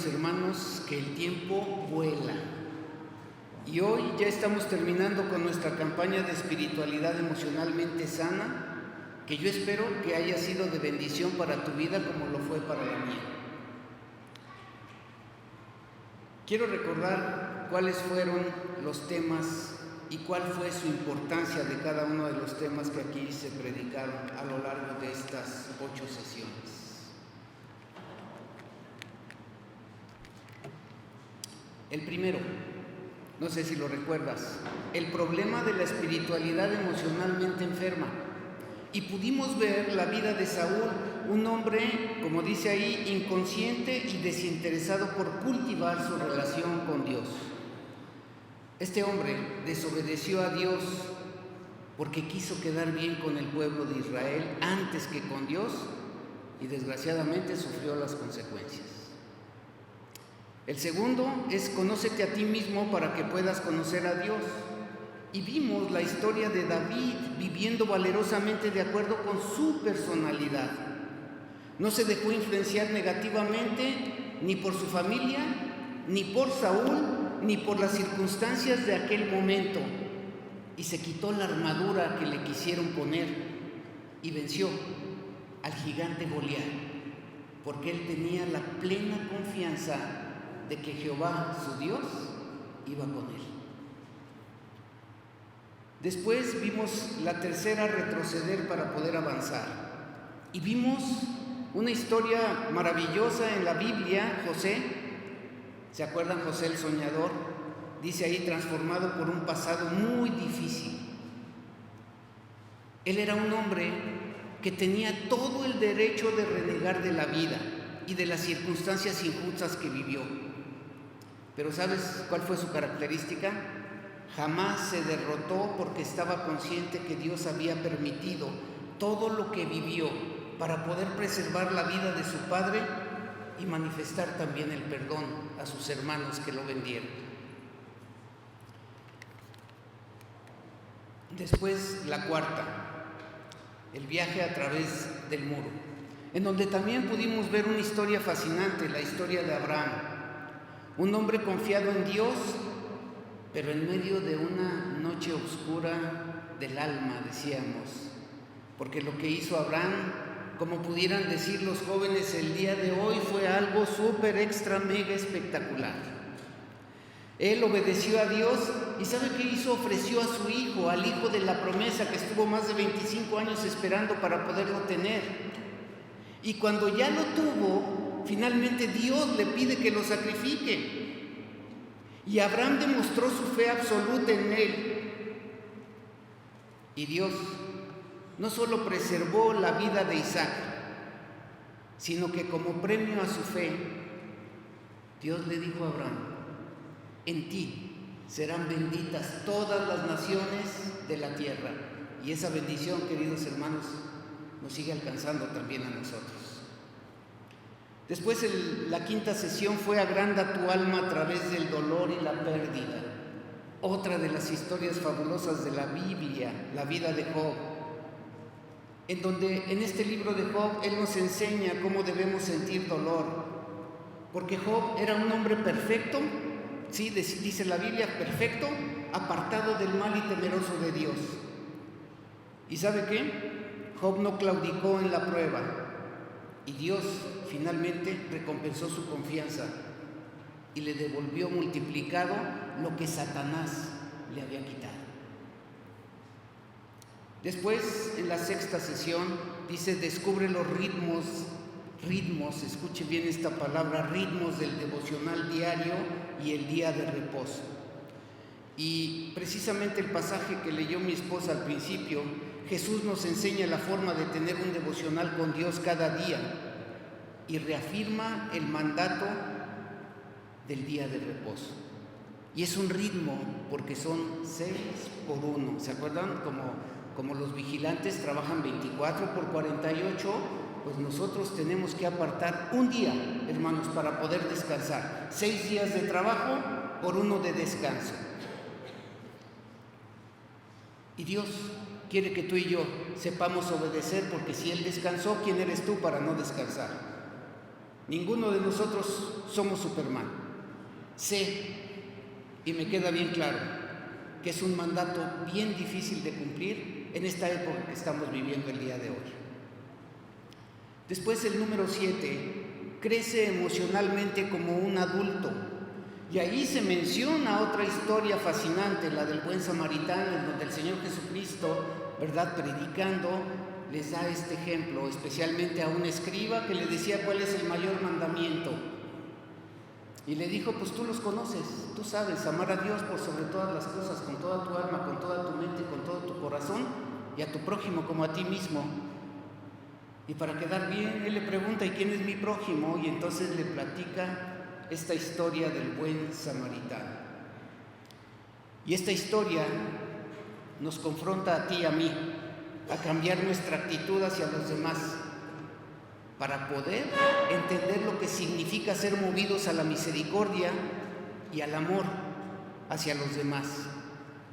queridos hermanos, que el tiempo vuela. Y hoy ya estamos terminando con nuestra campaña de espiritualidad emocionalmente sana, que yo espero que haya sido de bendición para tu vida como lo fue para la mía. Quiero recordar cuáles fueron los temas y cuál fue su importancia de cada uno de los temas que aquí se predicaron a lo largo de estas 8 sesiones. El primero, no sé si lo recuerdas, el problema de la espiritualidad emocionalmente enferma. Y pudimos ver la vida de Saúl, un hombre, como dice ahí, inconsciente y desinteresado por cultivar su relación con Dios. Este hombre desobedeció a Dios porque quiso quedar bien con el pueblo de Israel antes que con Dios y desgraciadamente sufrió las consecuencias. El segundo es conócete a ti mismo para que puedas conocer a Dios. Y vimos la historia de David viviendo valerosamente de acuerdo con su personalidad. No se dejó influenciar negativamente ni por su familia, ni por Saúl, ni por las circunstancias de aquel momento. Y se quitó la armadura que le quisieron poner y venció al gigante Goliat, porque él tenía la plena confianza de que Jehová, su Dios, iba con él. Después vimos la tercera, retroceder para poder avanzar. Y vimos una historia maravillosa en la Biblia, José. ¿Se acuerdan? José el soñador. Dice ahí, transformado por un pasado muy difícil. Él era un hombre que tenía todo el derecho de renegar de la vida y de las circunstancias injustas que vivió. Pero ¿sabes cuál fue su característica? Jamás se derrotó porque estaba consciente que Dios había permitido todo lo que vivió para poder preservar la vida de su padre y manifestar también el perdón a sus hermanos que lo vendieron. Después, la cuarta, el viaje a través del muro, en donde también pudimos ver una historia fascinante, la historia de Abraham, un hombre confiado en Dios, pero en medio de una noche oscura del alma, decíamos, porque lo que hizo Abraham, como pudieran decir los jóvenes el día de hoy, fue algo súper extra mega espectacular. Él obedeció a Dios y ¿sabe qué hizo? Ofreció a su hijo, al hijo de la promesa que estuvo más de 25 años esperando para poderlo tener. Y cuando ya lo tuvo, finalmente Dios le pide que lo sacrifique. Y Abraham demostró su fe absoluta en él. Y Dios no solo preservó la vida de Isaac, sino que como premio a su fe, Dios le dijo a Abraham, en ti serán benditas todas las naciones de la tierra. Y esa bendición, queridos hermanos, nos sigue alcanzando también a nosotros. Después la quinta sesión fue agranda tu alma a través del dolor y la pérdida. Otra de las historias fabulosas de la Biblia, la vida de Job, en donde en este libro de Job él nos enseña cómo debemos sentir dolor, porque Job era un hombre perfecto, sí, dice la Biblia, perfecto, apartado del mal y temeroso de Dios. ¿Y sabe qué? Job no claudicó en la prueba y Dios finalmente recompensó su confianza y le devolvió multiplicado lo que Satanás le había quitado. Después, en la sexta sesión, dice, descubre los ritmos, escuche bien esta palabra, ritmos del devocional diario y el día de reposo. Y precisamente el pasaje que leyó mi esposa al principio, Jesús nos enseña la forma de tener un devocional con Dios cada día y reafirma el mandato del día de reposo. Y es un ritmo porque son 6 por 1. ¿Se acuerdan? Como los vigilantes trabajan 24 por 48, pues nosotros tenemos que apartar un día, hermanos, para poder descansar. 6 días de trabajo por 1 de descanso. Y Dios quiere que tú y yo sepamos obedecer, porque si Él descansó, ¿quién eres tú para no descansar? Ninguno de nosotros somos Superman. Sé, y me queda bien claro, que es un mandato bien difícil de cumplir en esta época que estamos viviendo el día de hoy. Después, el número 7, crece emocionalmente como un adulto. Y ahí se menciona otra historia fascinante, la del buen samaritano, en donde el Señor Jesucristo, ¿verdad?, predicando, les da este ejemplo, especialmente a un escriba que le decía cuál es el mayor mandamiento. Y le dijo, pues tú los conoces, tú sabes, amar a Dios por sobre todas las cosas, con toda tu alma, con toda tu mente, con todo tu corazón, y a tu prójimo como a ti mismo. Y para quedar bien, él le pregunta, ¿y quién es mi prójimo? Y entonces le platica esta historia del buen samaritano. Y esta historia nos confronta a ti y a mí a cambiar nuestra actitud hacia los demás para poder entender lo que significa ser movidos a la misericordia y al amor hacia los demás,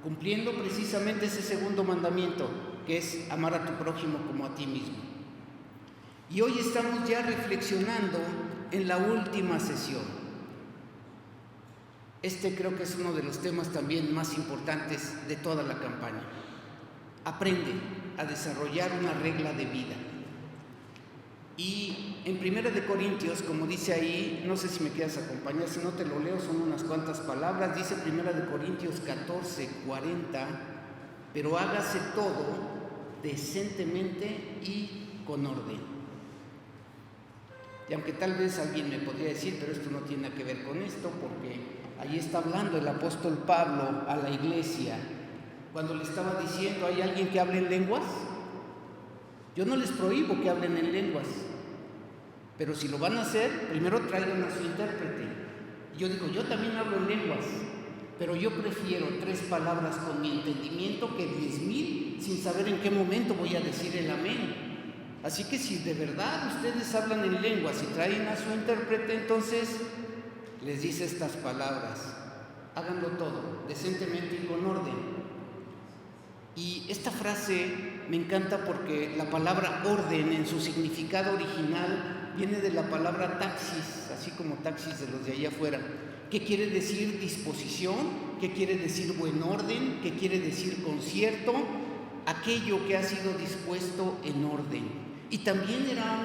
cumpliendo precisamente ese segundo mandamiento, que es amar a tu prójimo como a ti mismo. Y hoy estamos ya reflexionando en la última sesión. Este creo que es uno de los temas también más importantes de toda la campaña. Aprende a desarrollar una regla de vida. Y en 1 Corintios, como dice ahí, no sé si me quieras acompañar, si no te lo leo, son unas cuantas palabras, dice 1 Corintios 14:40, pero hágase todo decentemente y con orden. Y aunque tal vez alguien me podría decir, pero esto no tiene que ver con esto, porque ahí está hablando el apóstol Pablo a la iglesia, cuando le estaba diciendo, ¿hay alguien que hable en lenguas? Yo no les prohíbo que hablen en lenguas, pero si lo van a hacer, primero traigan a su intérprete. Yo digo, yo también hablo en lenguas, pero yo prefiero 3 palabras con mi entendimiento que 10,000 sin saber en qué momento voy a decir el amén. Así que si de verdad ustedes hablan en lenguas y traen a su intérprete, entonces les dice estas palabras: háganlo todo decentemente y con orden. Y esta frase me encanta porque la palabra orden en su significado original viene de la palabra taxis, así como taxis de los de allá afuera. ¿Qué quiere decir disposición? ¿Qué quiere decir buen orden? ¿Qué quiere decir concierto? Aquello que ha sido dispuesto en orden. Y también era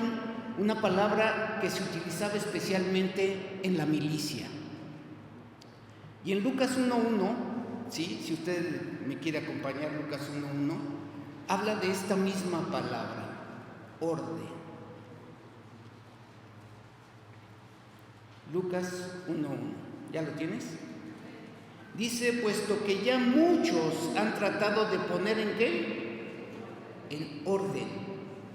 una palabra que se utilizaba especialmente en la milicia. Y en Lucas 1:1, ¿sí?, si usted me quiere acompañar, Lucas 1:1, habla de esta misma palabra, orden. Lucas 1:1, ¿ya lo tienes? Dice, puesto que ya muchos han tratado de poner ¿en qué? En orden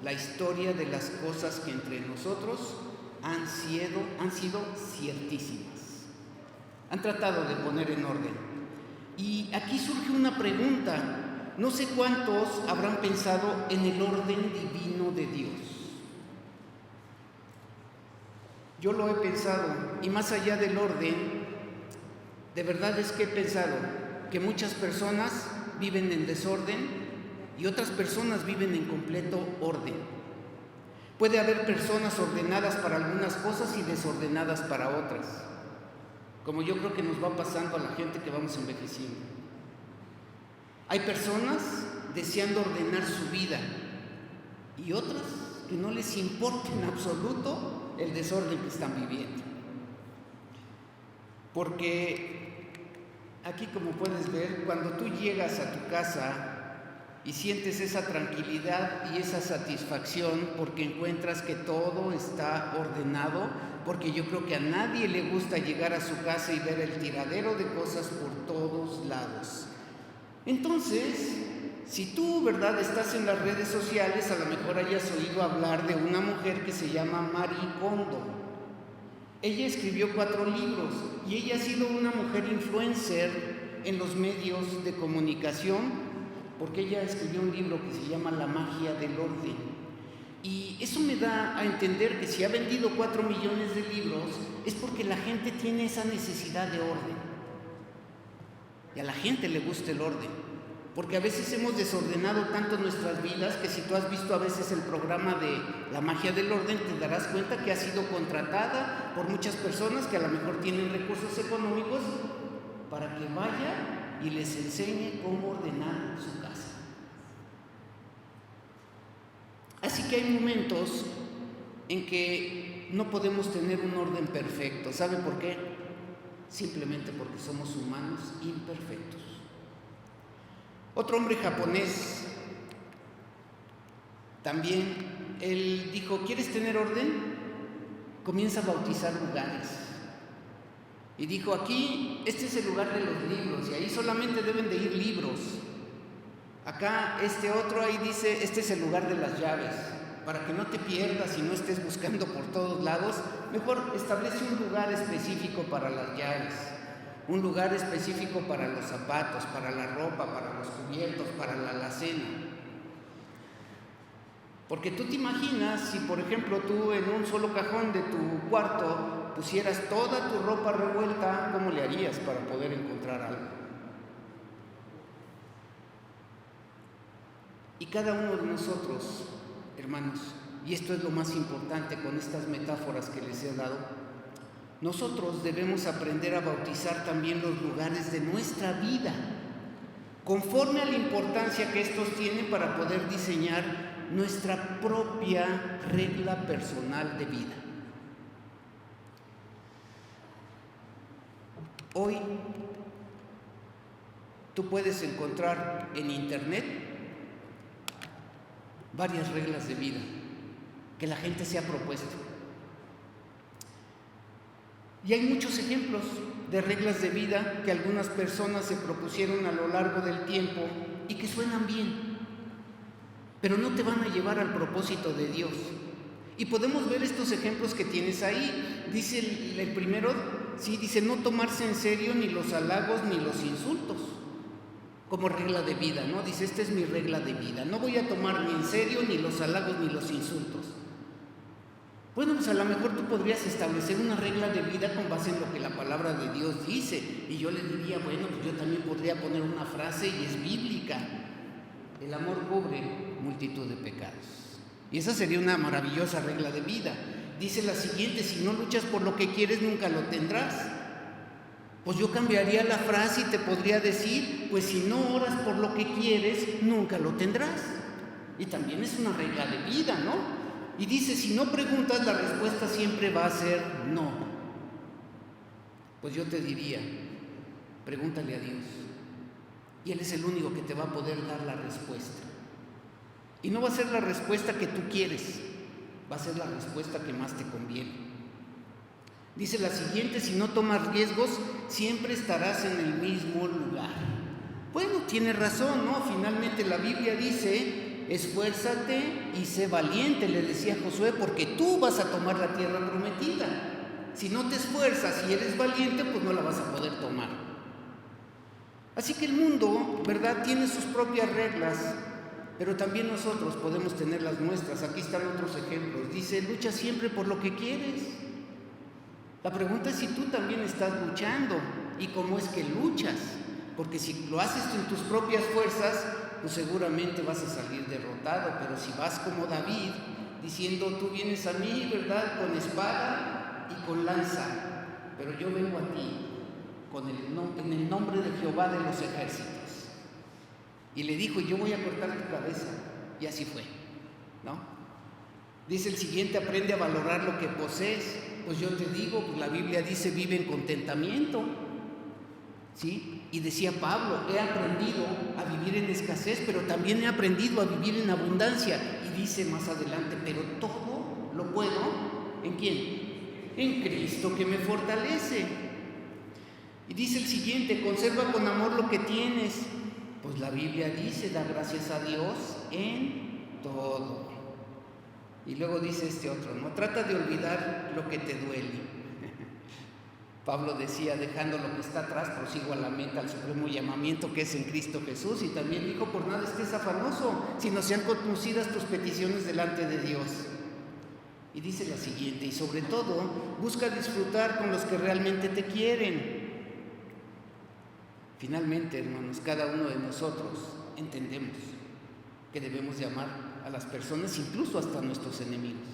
la historia de las cosas que entre nosotros han sido ciertísimas. Han tratado de poner en orden. Y aquí surge una pregunta. No sé cuántos habrán pensado en el orden divino de Dios. Yo lo he pensado, y más allá del orden, de verdad es que he pensado que muchas personas viven en desorden y otras personas viven en completo orden. Puede haber personas ordenadas para algunas cosas y desordenadas para otras, como yo creo que nos va pasando a la gente que vamos envejeciendo. Hay personas deseando ordenar su vida y otras que no les importa en absoluto el desorden que están viviendo. Porque aquí, como puedes ver, cuando tú llegas a tu casa y sientes esa tranquilidad y esa satisfacción porque encuentras que todo está ordenado, porque yo creo que a nadie le gusta llegar a su casa y ver el tiradero de cosas por todos lados. Entonces, si tú, ¿verdad?, estás en las redes sociales, a lo mejor hayas oído hablar de una mujer que se llama Marie Kondo. Ella escribió 4 libros y ella ha sido una mujer influencer en los medios de comunicación, porque ella escribió un libro que se llama La magia del orden. Y eso me da a entender que si ha vendido 4 millones de libros es porque la gente tiene esa necesidad de orden. Y a la gente le gusta el orden. porque a veces hemos desordenado tanto nuestras vidas que si tú has visto a veces el programa de La Magia del Orden, te darás cuenta que ha sido contratada por muchas personas que a lo mejor tienen recursos económicos para que vaya y les enseñe cómo ordenar su casa. Así que hay momentos en que no podemos tener un orden perfecto. ¿Sabe por qué? Simplemente porque somos humanos imperfectos. Otro hombre japonés también, él dijo, ¿quieres tener orden? Comienza a bautizar lugares. Y dijo, aquí, este es el lugar de los libros y ahí solamente deben de ir libros. Acá, este otro, ahí dice, este es el lugar de las llaves. Para que no te pierdas y no estés buscando por todos lados, mejor establece un lugar específico para las llaves. Un lugar específico para los zapatos, para la ropa, para los cubiertos, para la alacena. Porque tú te imaginas si, por ejemplo, tú en un solo cajón de tu cuarto pusieras toda tu ropa revuelta, ¿cómo le harías para poder encontrar algo? Y cada uno de nosotros, hermanos, y esto es lo más importante con estas metáforas que les he dado, nosotros debemos aprender a bautizar también los lugares de nuestra vida, conforme a la importancia que estos tienen para poder diseñar nuestra propia regla personal de vida. Hoy tú puedes encontrar en internet varias reglas de vida que la gente se ha propuesto. Y hay muchos ejemplos de reglas de vida que algunas personas se propusieron a lo largo del tiempo y que suenan bien, pero no te van a llevar al propósito de Dios. Y podemos ver estos ejemplos que tienes ahí. Dice el primero, sí, dice no tomarse en serio ni los halagos ni los insultos como regla de vida, ¿no? Dice, esta es mi regla de vida, no voy a tomar ni en serio ni los halagos ni los insultos. Bueno, pues a lo mejor tú podrías establecer una regla de vida con base en lo que la palabra de Dios dice. Y yo le diría, bueno, pues yo también podría poner una frase y es bíblica. El amor cubre multitud de pecados. Y esa sería una maravillosa regla de vida. Dice la siguiente, si no luchas por lo que quieres, nunca lo tendrás. Pues yo cambiaría la frase y te podría decir, pues si no oras por lo que quieres, nunca lo tendrás. Y también es una regla de vida, ¿no? Y dice, si no preguntas, la respuesta siempre va a ser no. Pues yo te diría, pregúntale a Dios. Y Él es el único que te va a poder dar la respuesta. Y no va a ser la respuesta que tú quieres, va a ser la respuesta que más te conviene. Dice la siguiente, si no tomas riesgos, siempre estarás en el mismo lugar. Bueno, tiene razón, ¿no? Finalmente la Biblia dice, esfuérzate y sé valiente, le decía Josué, porque tú vas a tomar la tierra prometida. Si no te esfuerzas y eres valiente, pues no la vas a poder tomar. Así que el mundo, ¿verdad?, tiene sus propias reglas, pero también nosotros podemos tener las nuestras. Aquí están otros ejemplos. Dice, lucha siempre por lo que quieres. La pregunta es si tú también estás luchando y cómo es que luchas, porque si lo haces en tus propias fuerzas, pues seguramente vas a salir derrotado. Pero si vas como David, diciendo, tú vienes a mí, ¿verdad?, con espada y con lanza, pero yo vengo a ti en el nombre de Jehová de los ejércitos. Y le dijo, yo voy a cortar tu cabeza. Y así fue, ¿no? Dice el siguiente, aprende a valorar lo que posees. Pues yo te digo, pues la Biblia dice, vive en contentamiento, ¿sí? Y decía Pablo, he aprendido a vivir en escasez, pero también he aprendido a vivir en abundancia. Y dice más adelante, pero todo lo puedo, ¿en quién? En Cristo que me fortalece. Y dice el siguiente, conserva con amor lo que tienes. Pues la Biblia dice, da gracias a Dios en todo. Y luego dice este otro, no trata de olvidar lo que te duele. Pablo decía, dejando lo que está atrás, prosigo a la meta, al supremo llamamiento que es en Cristo Jesús. Y también dijo, por nada estés afanoso, sino sean conocidas tus peticiones delante de Dios. Y dice la siguiente, y sobre todo, busca disfrutar con los que realmente te quieren. Finalmente, hermanos, cada uno de nosotros entendemos que debemos de amar a las personas, incluso hasta a nuestros enemigos.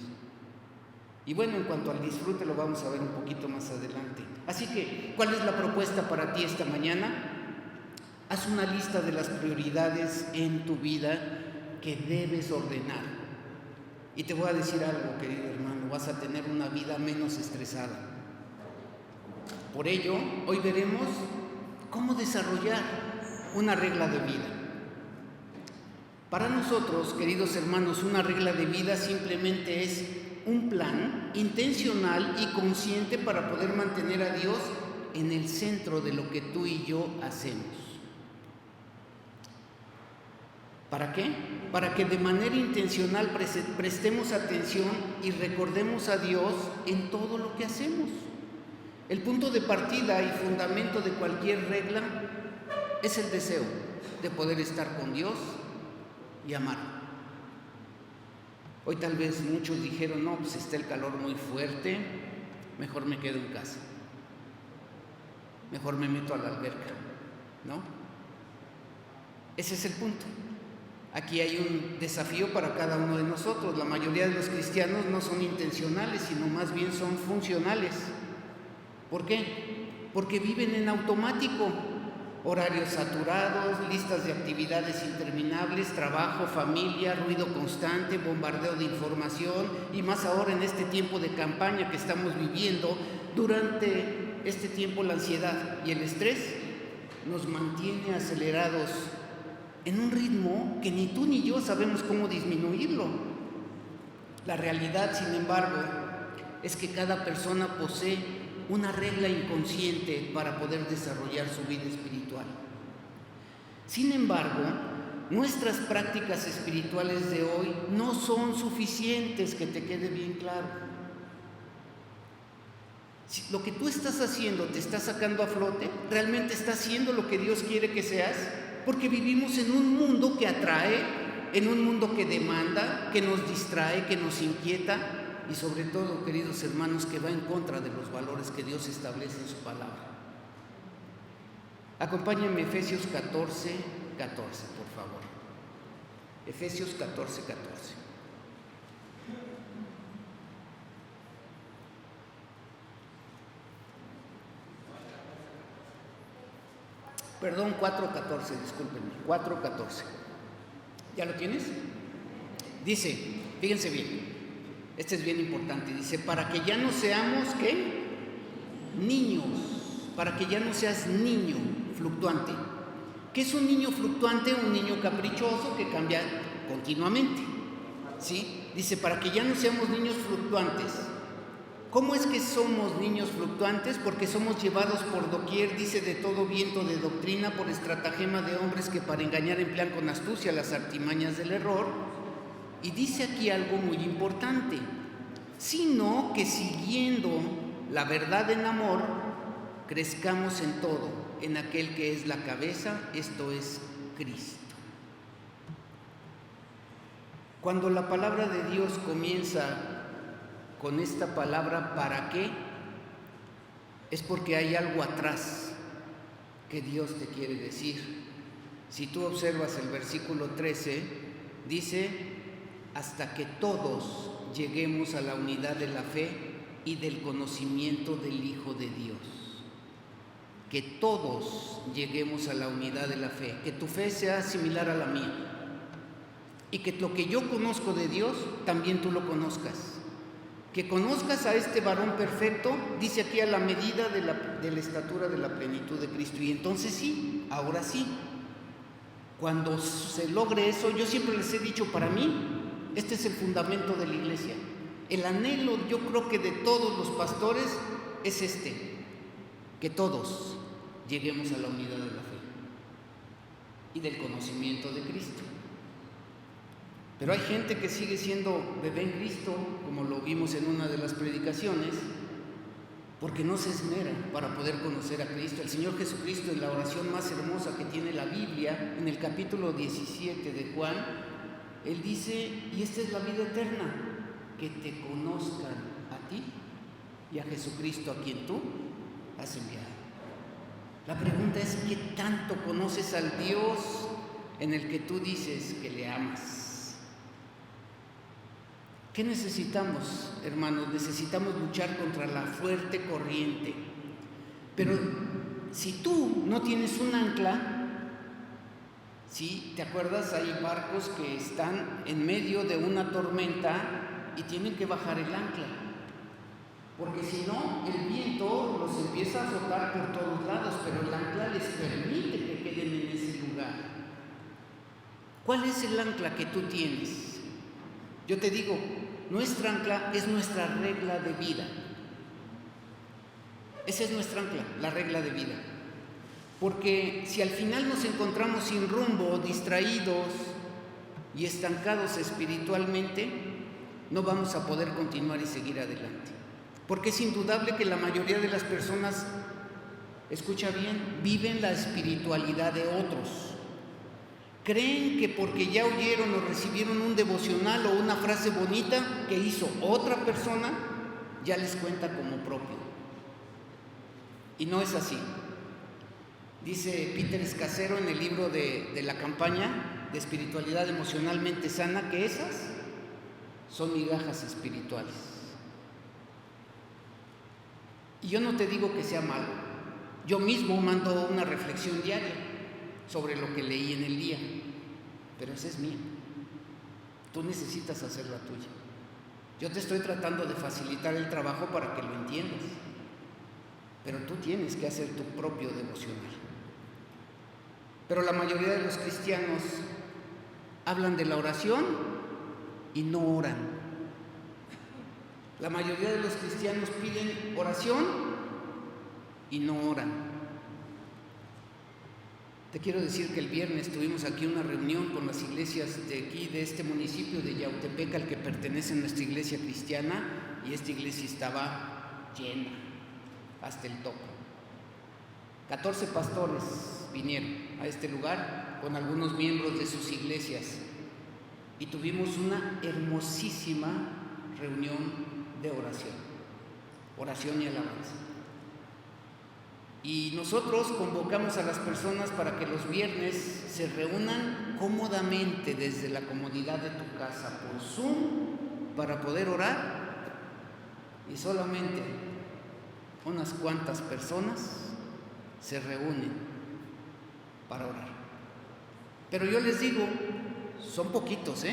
Y bueno, en cuanto al disfrute lo vamos a ver un poquito más adelante. Así que, ¿cuál es la propuesta para ti esta mañana? Haz una lista de las prioridades en tu vida que debes ordenar. Y te voy a decir algo, querido hermano, vas a tener una vida menos estresada. Por ello, hoy veremos cómo desarrollar una regla de vida. Para nosotros, queridos hermanos, una regla de vida simplemente es un plan intencional y consciente para poder mantener a Dios en el centro de lo que tú y yo hacemos. ¿Para qué? Para que de manera intencional prestemos atención y recordemos a Dios en todo lo que hacemos. El punto de partida y fundamento de cualquier regla es el deseo de poder estar con Dios y amar. Hoy tal vez muchos dijeron, no, pues está el calor muy fuerte, mejor me quedo en casa, mejor me meto a la alberca, ¿no? Ese es el punto. Aquí hay un desafío para cada uno de nosotros. La mayoría de los cristianos no son intencionales, sino más bien son funcionales. ¿Por qué? Porque viven en automático. Horarios saturados, listas de actividades interminables, trabajo, familia, ruido constante, bombardeo de información y más ahora en este tiempo de campaña que estamos viviendo. Durante este tiempo la ansiedad y el estrés nos mantiene acelerados en un ritmo que ni tú ni yo sabemos cómo disminuirlo. La realidad, sin embargo, es que cada persona posee una regla inconsciente para poder desarrollar su vida espiritual. Sin embargo, nuestras prácticas espirituales de hoy no son suficientes, que te quede bien claro. Si lo que tú estás haciendo te está sacando a flote, realmente está haciendo lo que Dios quiere que seas, porque vivimos en un mundo que atrae, en un mundo que demanda, que nos distrae, que nos inquieta, y sobre todo, queridos hermanos, que va en contra de los valores que Dios establece en su palabra. Acompáñenme a Efesios 14:14, por favor. Efesios 14:14. Perdón, 4:14, discúlpenme, 4:14. ¿Ya lo tienes? Dice, fíjense bien. Este es bien importante, dice, para que ya no seamos, ¿qué? Niños, para que ya no seas niño fluctuante. ¿Qué es un niño fluctuante? Un niño caprichoso que cambia continuamente, ¿sí? Dice, para que ya no seamos niños fluctuantes. ¿Cómo es que somos niños fluctuantes? Porque somos llevados por doquier, dice, de todo viento de doctrina, por estratagema de hombres que para engañar emplean con astucia las artimañas del error. Y dice aquí algo muy importante, sino que siguiendo la verdad en amor, crezcamos en todo, en aquel que es la cabeza, esto es Cristo. Cuando la palabra de Dios comienza con esta palabra ¿para qué? Es porque hay algo atrás que Dios te quiere decir. Si tú observas el versículo 13, dice, hasta que todos lleguemos a la unidad de la fe y del conocimiento del Hijo de Dios. Que todos lleguemos a la unidad de la fe, que tu fe sea similar a la mía y que lo que yo conozco de Dios también tú lo conozcas. Que conozcas a este varón perfecto, dice aquí, a la medida de la estatura de la plenitud de Cristo. Y entonces sí, ahora sí, cuando se logre eso, yo siempre les he dicho, para mí, este es el fundamento de la iglesia. El anhelo, yo creo que de todos los pastores, es que todos lleguemos a la unidad de la fe y del conocimiento de Cristo. Pero hay gente que sigue siendo bebé en Cristo, como lo vimos en una de las predicaciones, porque no se esmera para poder conocer a Cristo. El Señor Jesucristo, en la oración más hermosa que tiene la Biblia, en el capítulo 17 de Juan, Él dice, y esta es la vida eterna, que te conozcan a ti y a Jesucristo a quien tú has enviado. La pregunta es, ¿qué tanto conoces al Dios en el que tú dices que le amas? ¿Qué necesitamos, hermanos? Necesitamos luchar contra la fuerte corriente. Pero si tú no tienes un ancla, ¿sí? ¿Te acuerdas? Hay barcos que están en medio de una tormenta y tienen que bajar el ancla. Porque si no, el viento los empieza a azotar por todos lados, pero el ancla les permite que queden en ese lugar. ¿Cuál es el ancla que tú tienes? Yo te digo, nuestra ancla es nuestra regla de vida. Esa es nuestra ancla, la regla de vida. Porque si al final nos encontramos sin rumbo, distraídos y estancados espiritualmente, no vamos a poder continuar y seguir adelante. Porque es indudable que la mayoría de las personas, escucha bien, viven la espiritualidad de otros. Creen que porque ya oyeron o recibieron un devocional o una frase bonita que hizo otra persona, ya les cuenta como propio. Y no es así. Dice Peter Escacero en el libro de la campaña de espiritualidad emocionalmente sana que esas son migajas espirituales. Y yo no te digo que sea malo. Yo mismo mando una reflexión diaria sobre lo que leí en el día, pero esa es mía. Tú necesitas hacer la tuya. Yo te estoy tratando de facilitar el trabajo para que lo entiendas, pero tú tienes que hacer tu propio devocional. Pero la mayoría de los cristianos hablan de la oración y no oran. La mayoría de los cristianos piden oración y no oran. Te quiero decir que el viernes tuvimos aquí una reunión con las iglesias de aquí, de este municipio de Yautepec, al que pertenece nuestra iglesia cristiana, y esta iglesia estaba llena hasta el tope. 14 pastores vinieron a este lugar con algunos miembros de sus iglesias y tuvimos una hermosísima reunión de oración y alabanza. Y nosotros convocamos a las personas para que los viernes se reúnan cómodamente desde la comodidad de tu casa por Zoom para poder orar, y solamente unas cuantas personas se reúnen para orar. Pero yo les digo, son poquitos,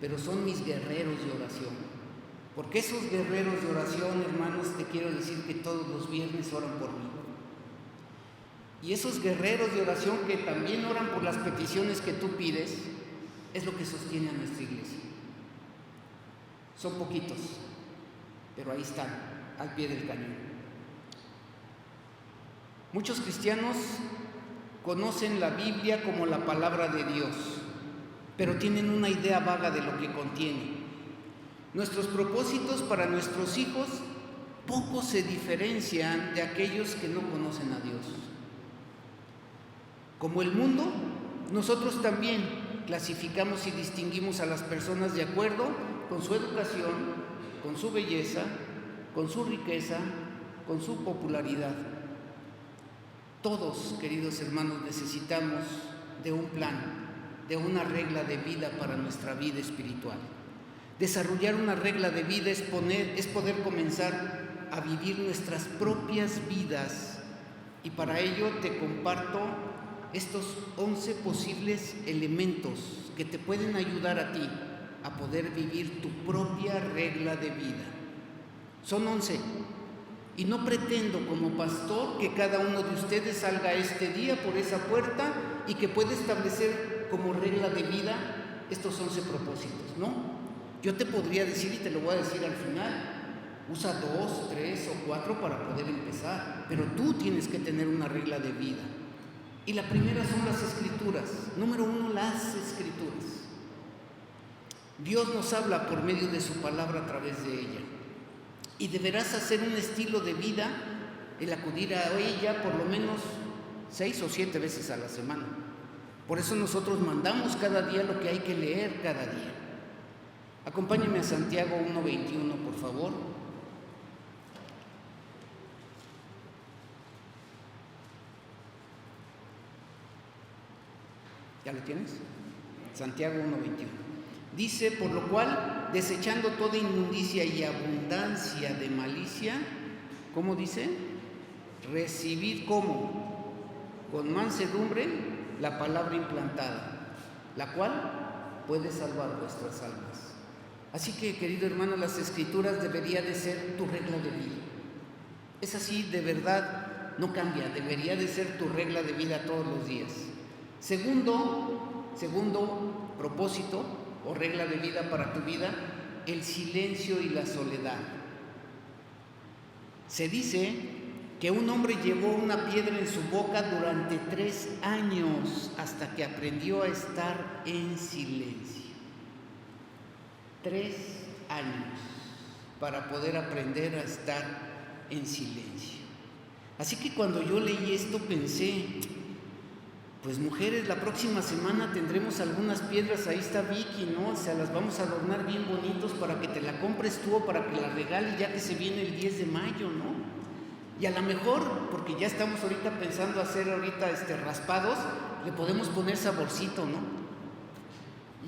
pero son mis guerreros de oración. Porque esos guerreros de oración, hermanos, te quiero decir que todos los viernes oran por mí. Y esos guerreros de oración que también oran por las peticiones que tú pides, es lo que sostiene a nuestra iglesia. Son poquitos, pero ahí están, al pie del cañón. Muchos cristianos conocen la Biblia como la palabra de Dios, pero tienen una idea vaga de lo que contiene. Nuestros propósitos para nuestros hijos poco se diferencian de aquellos que no conocen a Dios. Como el mundo, nosotros también clasificamos y distinguimos a las personas de acuerdo con su educación, con su belleza, con su riqueza, con su popularidad. Todos, queridos hermanos, necesitamos de un plan, de una regla de vida para nuestra vida espiritual. Desarrollar una regla de vida es poder comenzar a vivir nuestras propias vidas, y para ello te comparto estos 11 posibles elementos que te pueden ayudar a ti a poder vivir tu propia regla de vida. Son 11, y no pretendo como pastor que cada uno de ustedes salga este día por esa puerta y que pueda establecer como regla de vida estos 11 propósitos, ¿no? Yo te podría decir, y te lo voy a decir al final, usa 2, 3 o 4 para poder empezar, pero tú tienes que tener una regla de vida. Y la primera son las Escrituras. Número 1, las Escrituras. Dios nos habla por medio de su palabra a través de ella. Y deberás hacer un estilo de vida, el acudir a ella por lo menos 6 o 7 veces a la semana. Por eso nosotros mandamos cada día lo que hay que leer cada día. Acompáñenme a Santiago 1:21, por favor. ¿Ya lo tienes? Santiago 1:21. Dice, por lo cual, desechando toda inmundicia y abundancia de malicia, ¿cómo dice? Recibid ¿cómo? Con mansedumbre la palabra implantada, la cual puede salvar vuestras almas. Así que, querido hermano, las Escrituras debería de ser tu regla de vida. Es así, de verdad, no cambia, debería de ser tu regla de vida todos los días. Segundo propósito o regla de vida para tu vida, el silencio y la soledad. Se dice que un hombre llevó una piedra en su boca durante 3 años hasta que aprendió a estar en silencio. 3 años para poder aprender a estar en silencio. Así que cuando yo leí esto pensé, pues mujeres, la próxima semana tendremos algunas piedras, ahí está Vicky, ¿no? O sea, las vamos a adornar bien bonitos para que te la compres tú o para que la regales ya que se viene el 10 de mayo, ¿no? Y a lo mejor, porque ya estamos ahorita pensando hacer raspados, le podemos poner saborcito, ¿no?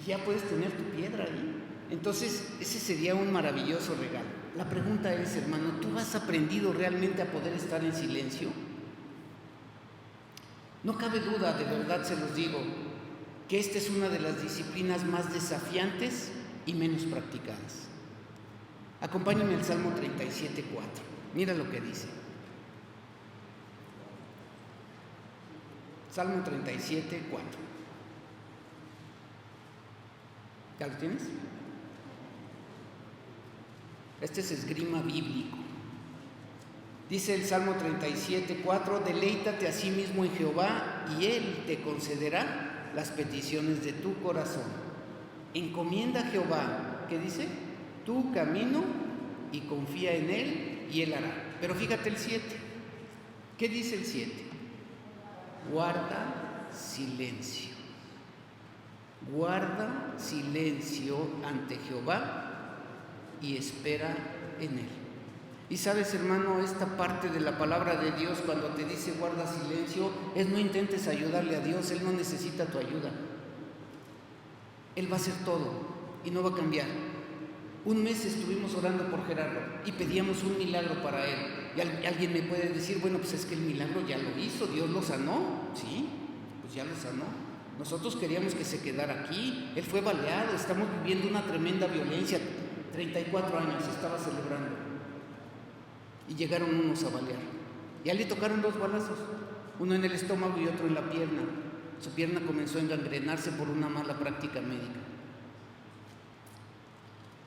Y ya puedes tener tu piedra ahí. Entonces, ese sería un maravilloso regalo. La pregunta es, hermano, ¿tú has aprendido realmente a poder estar en silencio? No cabe duda, de verdad se los digo, que esta es una de las disciplinas más desafiantes y menos practicadas. Acompáñenme al Salmo 37:4. Mira lo que dice. Salmo 37:4. ¿Ya lo tienes? Este es esgrima bíblico. Dice el Salmo 37:4, deleítate a sí mismo en Jehová y Él te concederá las peticiones de tu corazón. Encomienda a Jehová, ¿qué dice? Tu camino y confía en Él y Él hará. Pero fíjate el 7. ¿Qué dice el 7? Guarda silencio. Guarda silencio ante Jehová y espera en Él. Y sabes, hermano, esta parte de la palabra de Dios cuando te dice guarda silencio, es no intentes ayudarle a Dios, Él no necesita tu ayuda. Él va a hacer todo y no va a cambiar. Un mes estuvimos orando por Gerardo y pedíamos un milagro para él. Y alguien me puede decir, bueno, pues es que el milagro ya lo hizo, Dios lo sanó. Sí, pues ya lo sanó. Nosotros queríamos que se quedara aquí, él fue baleado, estamos viviendo una tremenda violencia. 34 años estaba celebrando. Y llegaron unos a balear. Y a él le tocaron 2 balazos, uno en el estómago y otro en la pierna. Su pierna comenzó a engangrenarse por una mala práctica médica.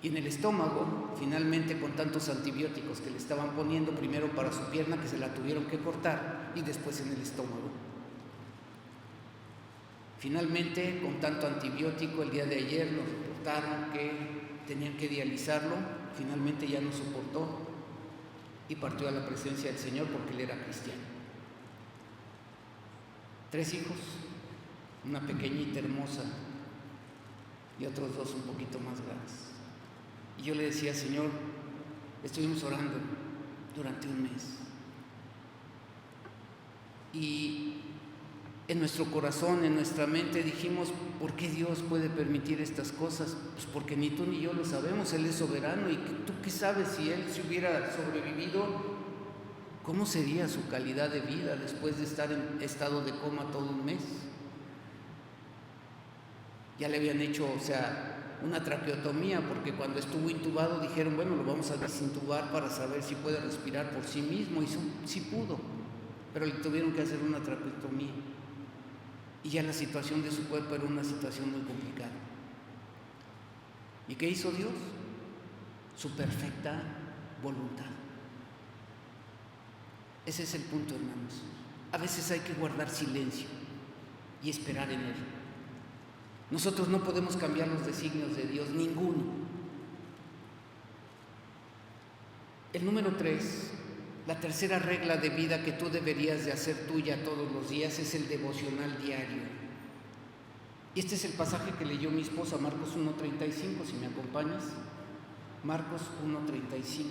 Y en el estómago, finalmente con tantos antibióticos que le estaban poniendo, primero para su pierna que se la tuvieron que cortar y después en el estómago. Finalmente, con tanto antibiótico, el día de ayer nos reportaron que tenían que dializarlo. Finalmente ya no soportó y partió a la presencia del Señor porque él era cristiano. 3 hijos, una pequeñita hermosa y otros 2 un poquito más grandes. Y yo le decía, Señor, estuvimos orando durante un mes. Y en nuestro corazón, en nuestra mente dijimos, ¿por qué Dios puede permitir estas cosas? Pues porque ni tú ni yo lo sabemos, Él es soberano. ¿Y tú qué sabes si Él se hubiera sobrevivido? ¿Cómo sería su calidad de vida después de estar en estado de coma todo un mes? Ya le habían hecho, una traqueotomía, porque cuando estuvo intubado dijeron, bueno, lo vamos a desintubar para saber si puede respirar por sí mismo, y sí pudo, pero le tuvieron que hacer una traqueotomía. Y ya la situación de su cuerpo era una situación muy complicada. ¿Y qué hizo Dios? Su perfecta voluntad. Ese es el punto, hermanos. A veces hay que guardar silencio y esperar en Él. Nosotros no podemos cambiar los designios de Dios, ninguno. El número 3, la tercera regla de vida que tú deberías de hacer tuya todos los días es el devocional diario. Y este es el pasaje que leyó mi esposa, Marcos 1:35, si me acompañas. Marcos 1:35.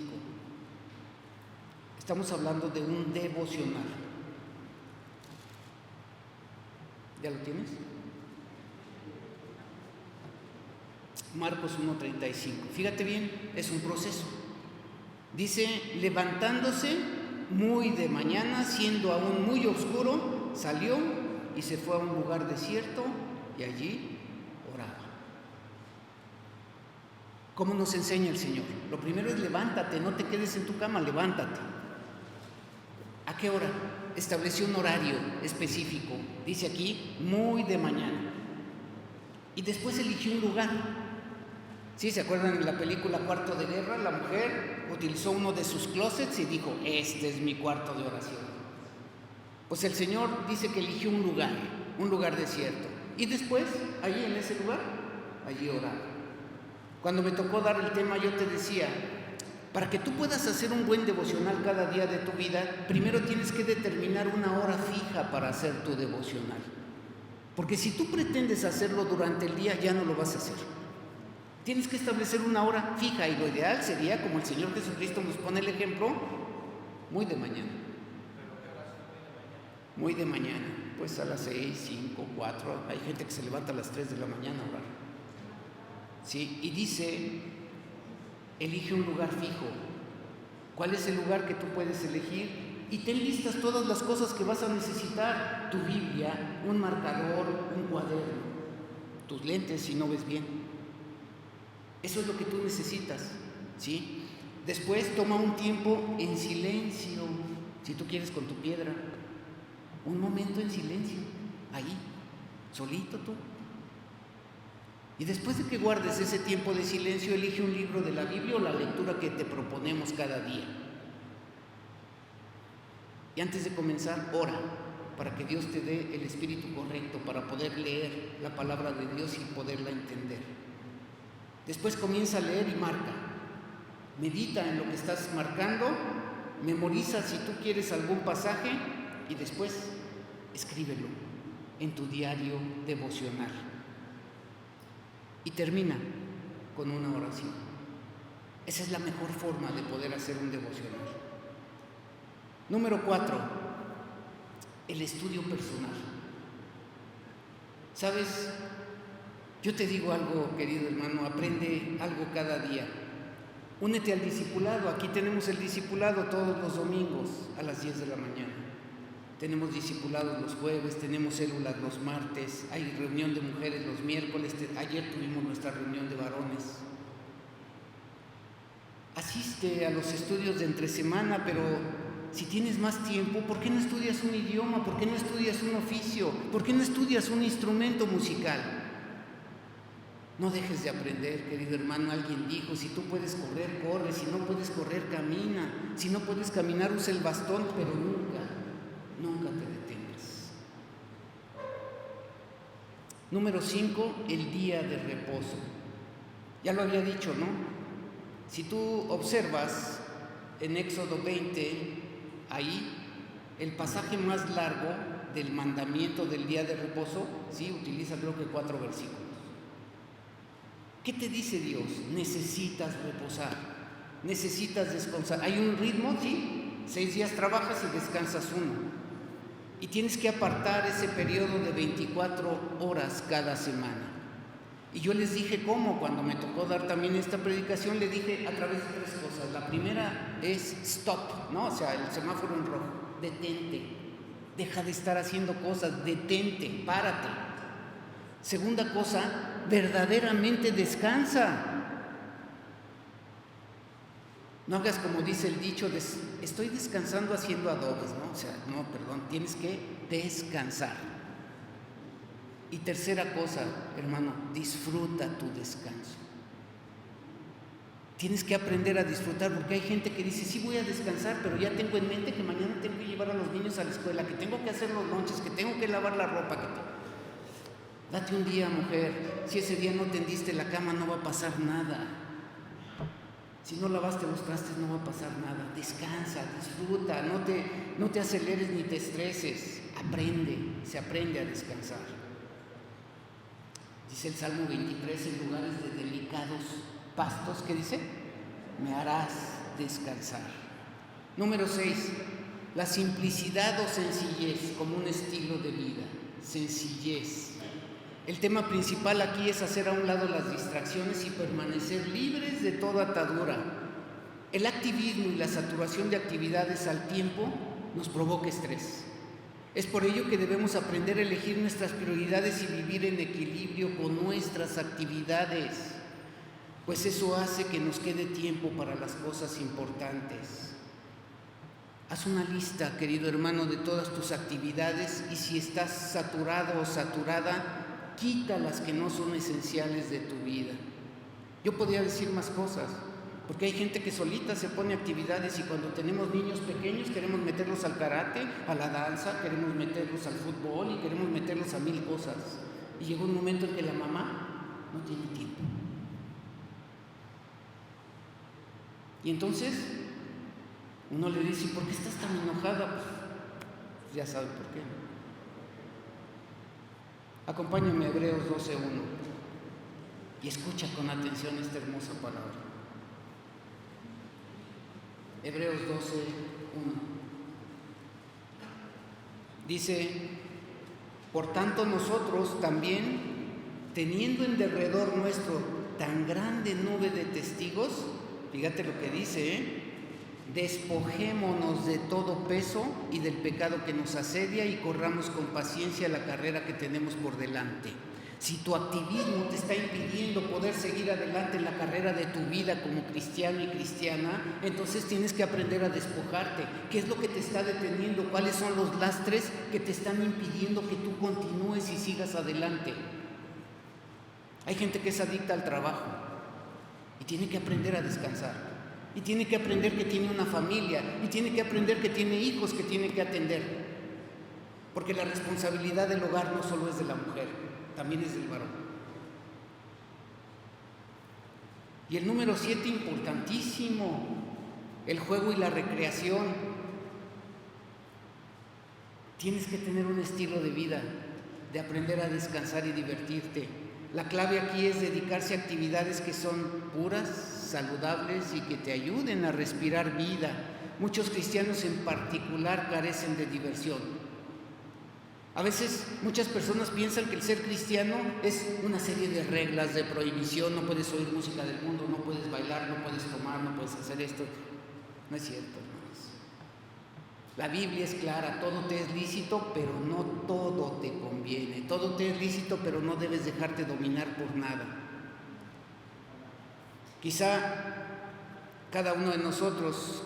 Estamos hablando de un devocional. ¿Ya lo tienes? Marcos 1:35. Fíjate bien, es un proceso. Dice, levantándose muy de mañana, siendo aún muy oscuro, salió y se fue a un lugar desierto y allí oraba. ¿Cómo nos enseña el Señor? Lo primero es levántate, no te quedes en tu cama, levántate. ¿A qué hora? Estableció un horario específico, dice aquí, muy de mañana. Y después eligió un lugar. ¿Sí? ¿Se acuerdan en la película Cuarto de Guerra? La mujer utilizó uno de sus closets y dijo, este es mi cuarto de oración. Pues el Señor dice que eligió un lugar desierto. Y después, allí en ese lugar, allí oraba. Cuando me tocó dar el tema, yo te decía, para que tú puedas hacer un buen devocional cada día de tu vida, primero tienes que determinar una hora fija para hacer tu devocional. Porque si tú pretendes hacerlo durante el día, ya no lo vas a hacer. Tienes que establecer una hora fija y lo ideal sería, como el Señor Jesucristo nos pone el ejemplo, muy de mañana. Muy de mañana, pues a las 6, 5, 4, hay gente que se levanta a las 3 de la mañana a orar. ¿Sí? Y dice, elige un lugar fijo. ¿Cuál es el lugar que tú puedes elegir? Y ten listas todas las cosas que vas a necesitar. Tu Biblia, un marcador, un cuaderno, tus lentes si no ves bien. Eso es lo que tú necesitas, ¿sí? Después toma un tiempo en silencio, si tú quieres con tu piedra. Un momento en silencio, ahí, solito tú. Y después de que guardes ese tiempo de silencio, elige un libro de la Biblia o la lectura que te proponemos cada día. Y antes de comenzar, ora para que Dios te dé el espíritu correcto para poder leer la palabra de Dios y poderla entender. Después comienza a leer y marca. Medita en lo que estás marcando, memoriza si tú quieres algún pasaje y después escríbelo en tu diario devocional. Y termina con una oración. Esa es la mejor forma de poder hacer un devocional. Número 4, el estudio personal. ¿Sabes? Yo te digo algo, querido hermano, aprende algo cada día. Únete al discipulado. Aquí tenemos el discipulado todos los domingos a las 10 de la mañana. Tenemos discipulados los jueves, tenemos células los martes, hay reunión de mujeres los miércoles, ayer tuvimos nuestra reunión de varones. Asiste a los estudios de entre semana, pero si tienes más tiempo, ¿por qué no estudias un idioma? ¿Por qué no estudias un oficio? ¿Por qué no estudias un instrumento musical? No dejes de aprender, querido hermano. Alguien dijo, si tú puedes correr, corre, si no puedes correr, camina, si no puedes caminar, usa el bastón, pero nunca te detengas. Número 5, el día de reposo. Ya lo había dicho, ¿no? Si tú observas en Éxodo 20, ahí el pasaje más largo del mandamiento del día de reposo, sí, utiliza creo que 4 versículos. ¿Qué te dice Dios? Necesitas reposar, necesitas descansar. Hay un ritmo, sí, 6 días trabajas y descansas 1. Y tienes que apartar ese periodo de 24 horas cada semana. Y yo les dije cómo, cuando me tocó dar también esta predicación, le dije a través de 3 cosas. La primera es stop, ¿no? O sea, el semáforo en rojo, detente, deja de estar haciendo cosas, detente, párate. Segunda cosa, verdaderamente descansa. No hagas como dice el dicho, estoy descansando haciendo adobes, ¿no? O sea, no, perdón, tienes que descansar. Y tercera cosa, hermano, disfruta tu descanso. Tienes que aprender a disfrutar, porque hay gente que dice, sí voy a descansar, pero ya tengo en mente que mañana tengo que llevar a los niños a la escuela, que tengo que hacer los lonches, que tengo que lavar la ropa, Date un día, mujer. Si ese día no tendiste la cama, no va a pasar nada. Si no lavaste los trastes, no va a pasar nada. Descansa, disfruta, no te aceleres ni te estreses. Se aprende a descansar. Dice el Salmo 23, en lugares de delicados pastos, ¿qué dice? Me harás descansar. Número 6, la simplicidad o sencillez como un estilo de vida. Sencillez. El tema principal aquí es hacer a un lado las distracciones y permanecer libres de toda atadura. El activismo y la saturación de actividades al tiempo nos provoca estrés. Es por ello que debemos aprender a elegir nuestras prioridades y vivir en equilibrio con nuestras actividades, pues eso hace que nos quede tiempo para las cosas importantes. Haz una lista, querido hermano, de todas tus actividades y si estás saturado o saturada, quita las que no son esenciales de tu vida. Yo podría decir más cosas, porque hay gente que solita se pone actividades y cuando tenemos niños pequeños queremos meterlos al karate, a la danza, queremos meterlos al fútbol y queremos meterlos a 1000 cosas. Y llega un momento en que la mamá no tiene tiempo. Y entonces uno le dice, ¿por qué estás tan enojada? Pues ya sabe por qué. Acompáñame a Hebreos 12:1 y escucha con atención esta hermosa palabra. Hebreos 12:1 dice: por tanto nosotros también, teniendo en derredor nuestro tan grande nube de testigos, fíjate lo que dice, despojémonos de todo peso y del pecado que nos asedia y corramos con paciencia la carrera que tenemos por delante. Si tu activismo te está impidiendo poder seguir adelante en la carrera de tu vida como cristiano y cristiana, entonces tienes que aprender a despojarte. ¿Qué es lo que te está deteniendo? ¿Cuáles son los lastres que te están impidiendo que tú continúes y sigas adelante? Hay gente que es adicta al trabajo y tiene que aprender a descansar. Y tiene que aprender que tiene una familia. Y tiene que aprender que tiene hijos que tiene que atender. Porque la responsabilidad del hogar no solo es de la mujer, también es del varón. Y el número 7, importantísimo, el juego y la recreación. Tienes que tener un estilo de vida, de aprender a descansar y divertirte. La clave aquí es dedicarse a actividades que son puras, saludables y que te ayuden a respirar vida. Muchos cristianos en particular carecen de diversión. A veces muchas personas piensan que el ser cristiano es una serie de reglas, de prohibición. No puedes oír música del mundo, no puedes bailar, no puedes tomar, no puedes hacer esto. No es cierto, hermanos. La Biblia es clara, todo te es lícito, pero no todo te conviene. Todo te es lícito, pero no debes dejarte dominar por nada. Quizá cada uno de nosotros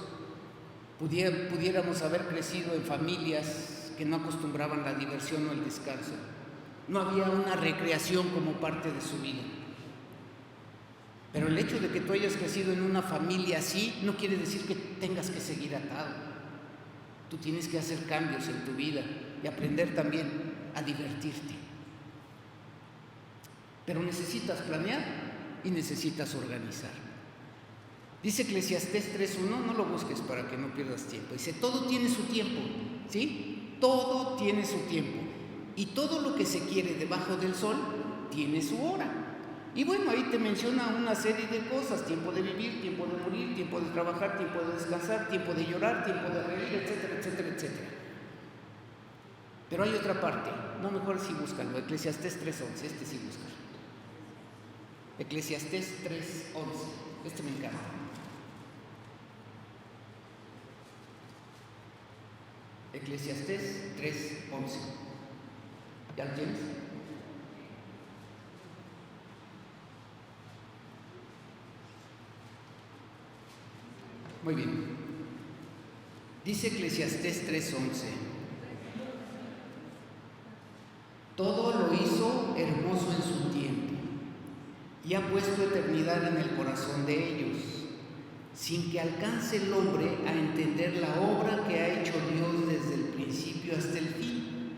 pudiéramos haber crecido en familias que no acostumbraban la diversión o el descanso. No había una recreación como parte de su vida. Pero el hecho de que tú hayas crecido en una familia así no quiere decir que tengas que seguir atado. Tú tienes que hacer cambios en tu vida y aprender también a divertirte. Pero necesitas planear y necesitas organizar. Dice Eclesiastés 3:1, no lo busques para que no pierdas tiempo. Dice, todo tiene su tiempo, ¿sí? Todo tiene su tiempo. Y todo lo que se quiere debajo del sol tiene su hora. Y bueno, ahí te menciona una serie de cosas: tiempo de vivir, tiempo de morir, tiempo de trabajar, tiempo de descansar, tiempo de llorar, tiempo de reír, etcétera, etcétera, etcétera. Pero hay otra parte, no, mejor sí búscalo, Eclesiastés 3:11, este sí búscalo. Eclesiastés 3:11, este me encanta. Eclesiastés 3:11. ¿Ya lo tienes? Muy bien. Dice Eclesiastés 3:11. Todo lo hizo hermoso en su tiempo y ha puesto eternidad en el corazón de ellos, sin que alcance el hombre a entender la obra que ha hecho Dios desde el principio hasta el fin.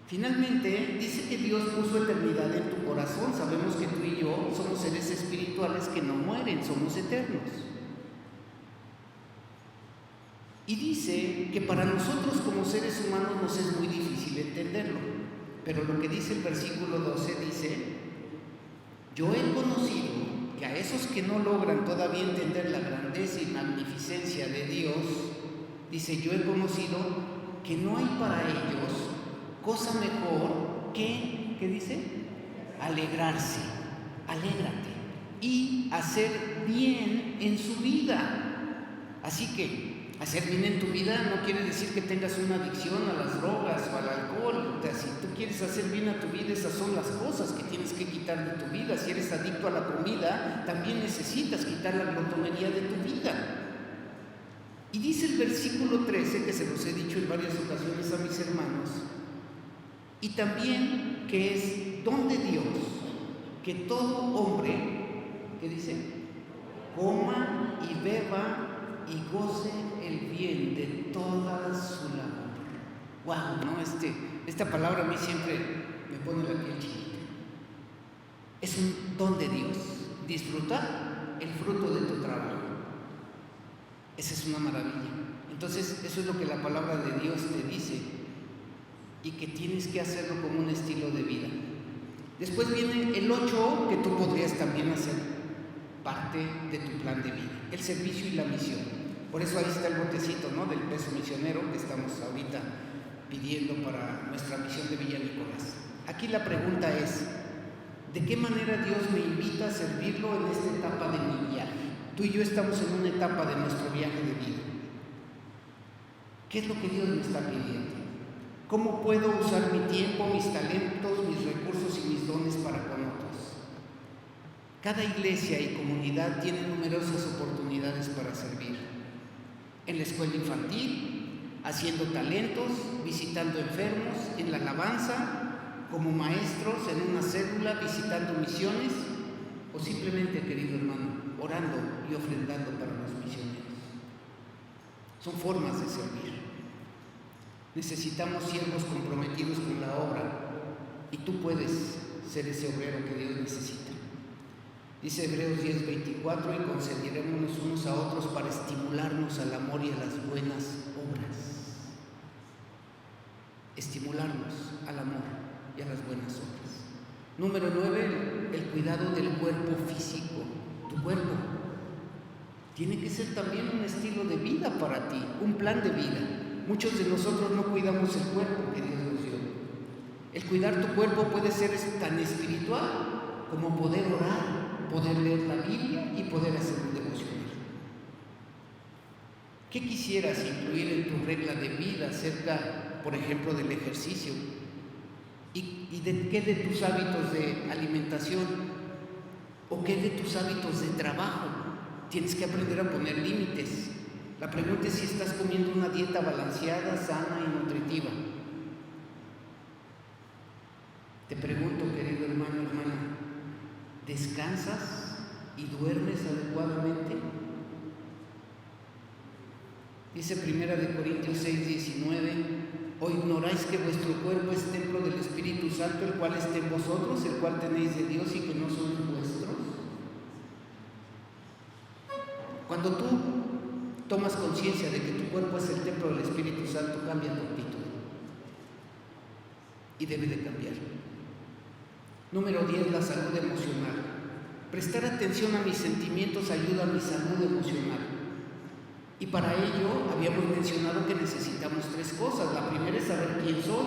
Finalmente, dice que Dios puso eternidad en tu corazón. Sabemos que tú y yo somos seres espirituales que no mueren, somos eternos. Y dice que para nosotros como seres humanos nos es muy difícil entenderlo. Pero lo que dice el versículo 12 dice: yo he conocido que a esos que no logran todavía entender la grandeza y magnificencia de Dios, dice, yo he conocido que no hay para ellos cosa mejor que, ¿qué dice? alegrarse, alégrate y hacer bien en su vida. Así que hacer bien en tu vida no quiere decir que tengas una adicción a las drogas o al alcohol. Si tú quieres hacer bien a tu vida, esas son las cosas que tienes que quitar de tu vida. Si eres adicto a la comida, también necesitas quitar la glotonería de tu vida. Y dice el versículo 13, que se los he dicho en varias ocasiones a mis hermanos, y también que es don de Dios, que todo hombre, ¿qué dice? Coma y beba y goce el bien de toda su labor. ¡Wow! ¿No? Esta palabra a mí siempre me pone la piel chiquita. Es un don de Dios, disfrutar el fruto de tu trabajo. Esa es una maravilla. Entonces, eso es lo que la palabra de Dios te dice, y que tienes que hacerlo como un estilo de vida. Después viene el 8, que tú podrías también hacer parte de tu plan de vida: el servicio y la misión. Por eso ahí está el botecito, ¿no?, del peso misionero que estamos ahorita pidiendo para nuestra misión de Villa Nicolás. Aquí la pregunta es: ¿de qué manera Dios me invita a servirlo en esta etapa de mi viaje? Tú y yo estamos en una etapa de nuestro viaje de vida. ¿Qué es lo que Dios me está pidiendo? ¿Cómo puedo usar mi tiempo, mis talentos, mis recursos y mis dones para con otros? Cada iglesia y comunidad tiene numerosas oportunidades para servir. En la escuela infantil, haciendo talentos, visitando enfermos, en la alabanza, como maestros en una célula, visitando misiones, o simplemente, querido hermano, orando y ofrendando para los misioneros. Son formas de servir. Necesitamos siervos comprometidos con la obra, y tú puedes ser ese obrero que Dios necesita. Dice Hebreos 10:24: y concederémonos unos a otros para estimularnos al amor y a las buenas obras. Estimularnos al amor y a las buenas obras. Número 9, el cuidado del cuerpo físico. Tu cuerpo tiene que ser también un estilo de vida para ti, un plan de vida. Muchos de nosotros no cuidamos el cuerpo que Dios nos dio. El cuidar tu cuerpo puede ser tan espiritual como poder orar, poder leer la Biblia y poder hacer un devocional. ¿Qué quisieras incluir en tu regla de vida acerca, por ejemplo, del ejercicio? ¿Y de qué de tus hábitos de alimentación? ¿O qué de tus hábitos de trabajo? Tienes que aprender a poner límites. La pregunta es si estás comiendo una dieta balanceada, sana y nutritiva. Te pregunto, querido hermano, hermana, ¿descansas y duermes adecuadamente? Dice 1 Corintios 6:19: ¿o ignoráis que vuestro cuerpo es templo del Espíritu Santo, el cual está en vosotros, el cual tenéis de Dios y que no sois vuestros? Cuando tú tomas conciencia de que tu cuerpo es el templo del Espíritu Santo, cambia tu actitud. Y debe de cambiar. Número 10, la salud emocional. Prestar atención a mis sentimientos ayuda a mi salud emocional. Y para ello habíamos mencionado que necesitamos 3 cosas. La primera es saber quién soy.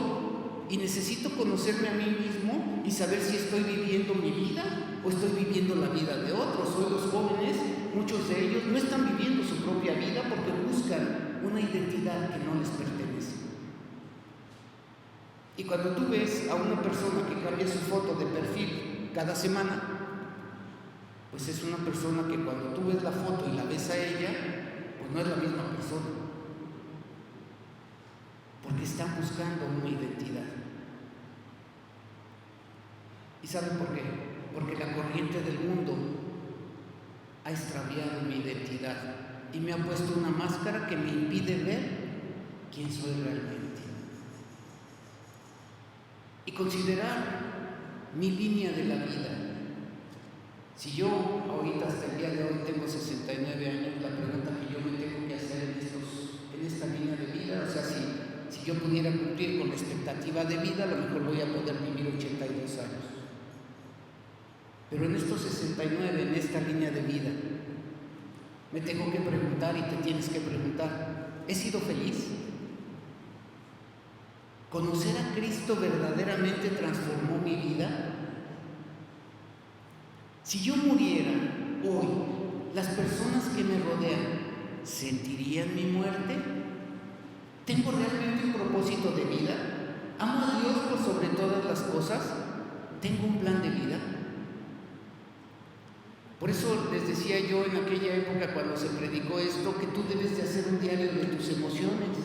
Y necesito conocerme a mí mismo y saber si estoy viviendo mi vida o estoy viviendo la vida de otros. Hoy los jóvenes, muchos de ellos, no están viviendo su propia vida porque buscan una identidad que no les pertenece. Y cuando tú ves a una persona que cambia su foto de perfil cada semana, pues es una persona que cuando tú ves la foto y la ves a ella, pues no es la misma persona, porque están buscando una identidad. ¿Y saben por qué? Porque la corriente del mundo ha extraviado mi identidad y me ha puesto una máscara que me impide ver quién soy realmente. Y considerar mi línea de la vida. Si yo ahorita hasta el día de hoy tengo 69 años, la pregunta que yo me tengo que hacer en esta línea de vida, o sea, si yo pudiera cumplir con la expectativa de vida, a lo mejor voy a poder vivir 82 años. Pero en estos 69, en esta línea de vida, me tengo que preguntar, y te tienes que preguntar: ¿he sido feliz? ¿Conocer a Cristo verdaderamente transformó mi vida? Si yo muriera hoy, ¿las personas que me rodean sentirían mi muerte? ¿Tengo realmente un propósito de vida? ¿Amo a Dios por sobre todas las cosas? ¿Tengo un plan de vida? Por eso les decía yo en aquella época cuando se predicó esto, que tú debes de hacer un diario de tus emociones.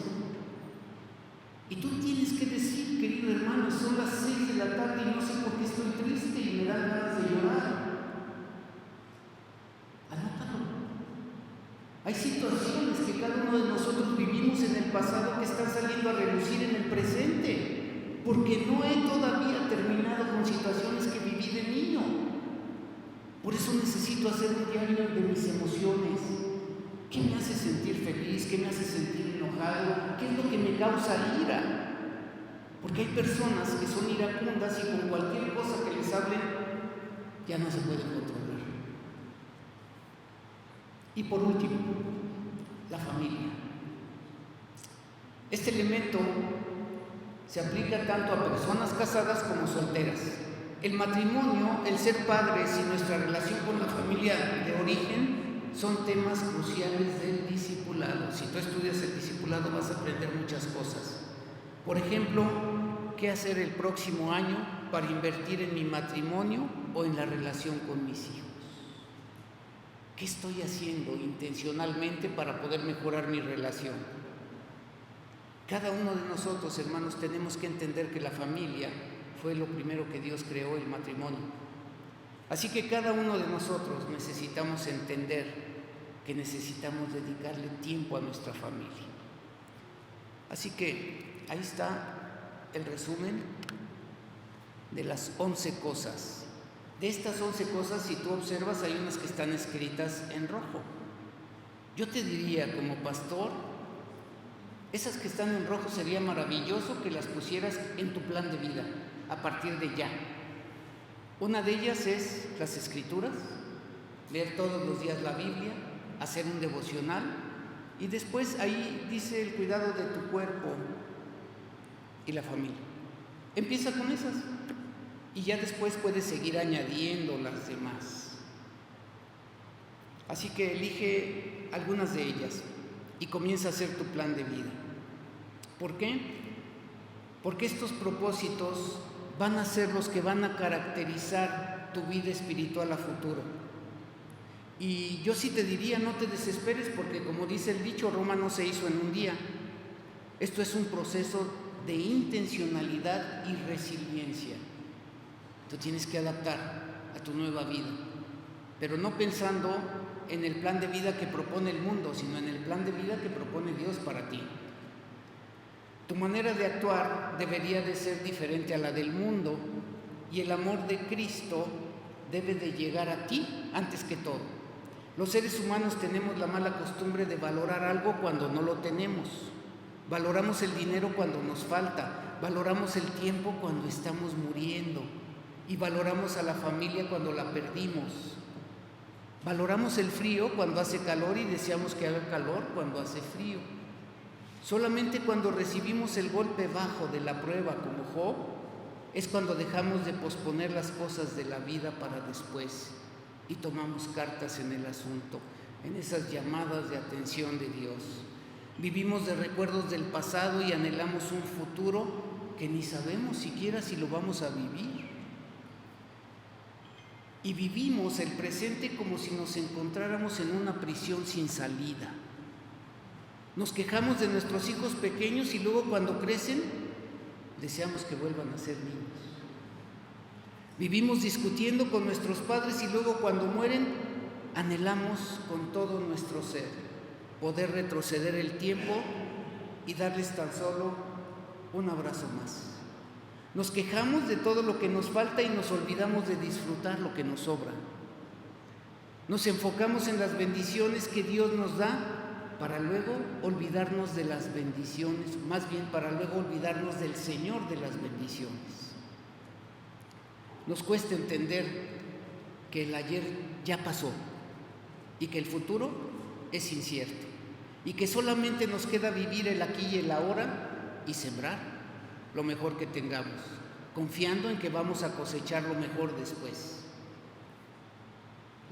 Y tú tienes que decir, querido hermano, son las 6 de la tarde y no sé por qué estoy triste y me dan ganas de llorar. Anótalo. Hay situaciones que cada uno de nosotros vivimos en el pasado que están saliendo a relucir en el presente, porque no he todavía terminado con situaciones que viví de niño. Por eso necesito hacer un diario de mis emociones. ¿Qué me hace sentir feliz? ¿Qué me hace sentir enojado? ¿Qué es lo que me causa ira? Porque hay personas que son iracundas y con cualquier cosa que les hablen ya no se pueden controlar. Y por último, la familia. Este elemento se aplica tanto a personas casadas como solteras. El matrimonio, el ser padres y nuestra relación con la familia de origen son temas cruciales del discipulado. Si tú estudias el discipulado vas a aprender muchas cosas. Por ejemplo, ¿qué hacer el próximo año para invertir en mi matrimonio o en la relación con mis hijos? ¿Qué estoy haciendo intencionalmente para poder mejorar mi relación? Cada uno de nosotros, hermanos, tenemos que entender que la familia fue lo primero que Dios creó, el matrimonio. Así que cada uno de nosotros necesitamos entender que necesitamos dedicarle tiempo a nuestra familia. Así que ahí está el resumen de las 11 cosas. De estas 11 cosas, si tú observas, hay unas que están escritas en rojo. Yo te diría, como pastor, esas que están en rojo sería maravilloso que las pusieras en tu plan de vida a partir de ya. Una de ellas es las escrituras, leer todos los días la Biblia, hacer un devocional, y después ahí dice el cuidado de tu cuerpo y la familia. Empieza con esas y ya después puedes seguir añadiendo las demás. Así que elige algunas de ellas y comienza a hacer tu plan de vida. ¿Por qué? Porque estos propósitos van a ser los que van a caracterizar tu vida espiritual a futuro. Y yo sí te diría, no te desesperes, porque como dice el dicho, Roma no se hizo en un día. Esto es un proceso de intencionalidad y resiliencia. Tú tienes que adaptar a tu nueva vida, pero no pensando en el plan de vida que propone el mundo, sino en el plan de vida que propone Dios para ti. Tu manera de actuar debería de ser diferente a la del mundo, y el amor de Cristo debe de llegar a ti antes que todo. Los seres humanos tenemos la mala costumbre de valorar algo cuando no lo tenemos. Valoramos el dinero cuando nos falta, valoramos el tiempo cuando estamos muriendo y valoramos a la familia cuando la perdimos. Valoramos el frío cuando hace calor y deseamos que haga calor cuando hace frío. Solamente cuando recibimos el golpe bajo de la prueba, como Job, es cuando dejamos de posponer las cosas de la vida para después y tomamos cartas en el asunto, en esas llamadas de atención de Dios. Vivimos de recuerdos del pasado y anhelamos un futuro que ni sabemos siquiera si lo vamos a vivir. Y vivimos el presente como si nos encontráramos en una prisión sin salida. Nos quejamos de nuestros hijos pequeños y luego cuando crecen deseamos que vuelvan a ser niños. Vivimos discutiendo con nuestros padres y luego cuando mueren anhelamos con todo nuestro ser poder retroceder el tiempo y darles tan solo un abrazo más. Nos quejamos de todo lo que nos falta y nos olvidamos de disfrutar lo que nos sobra. Nos enfocamos en las bendiciones que Dios nos da para luego olvidarnos de las bendiciones, más bien para luego olvidarnos del Señor de las bendiciones. Nos cuesta entender que el ayer ya pasó y que el futuro es incierto y que solamente nos queda vivir el aquí y el ahora y sembrar lo mejor que tengamos, confiando en que vamos a cosechar lo mejor después.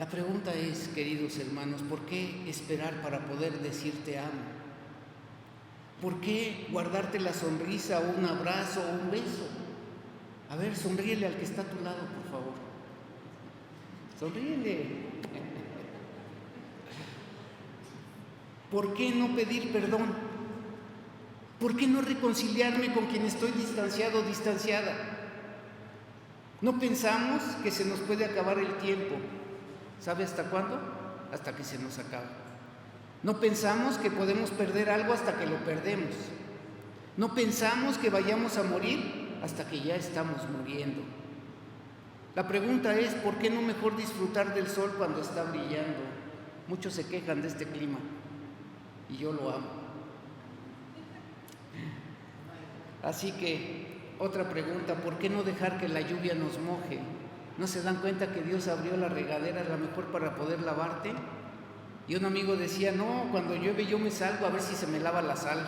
La pregunta es, queridos hermanos, ¿por qué esperar para poder decir te amo? ¿Por qué guardarte la sonrisa o un abrazo o un beso? A ver, sonríele al que está a tu lado, por favor. Sonríele. ¿Por qué no pedir perdón? ¿Por qué no reconciliarme con quien estoy distanciado o distanciada? No pensamos que se nos puede acabar el tiempo. ¿Sabe hasta cuándo? Hasta que se nos acabe. No pensamos que podemos perder algo hasta que lo perdemos. No pensamos que vayamos a morir hasta que ya estamos muriendo. La pregunta es, ¿por qué no mejor disfrutar del sol cuando está brillando? Muchos se quejan de este clima y yo lo amo. Así que, otra pregunta, ¿por qué no dejar que la lluvia nos moje? ¿No se dan cuenta que Dios abrió la regadera a lo mejor para poder lavarte? Y un amigo decía, no, cuando llueve yo me salgo a ver si se me lava la sal.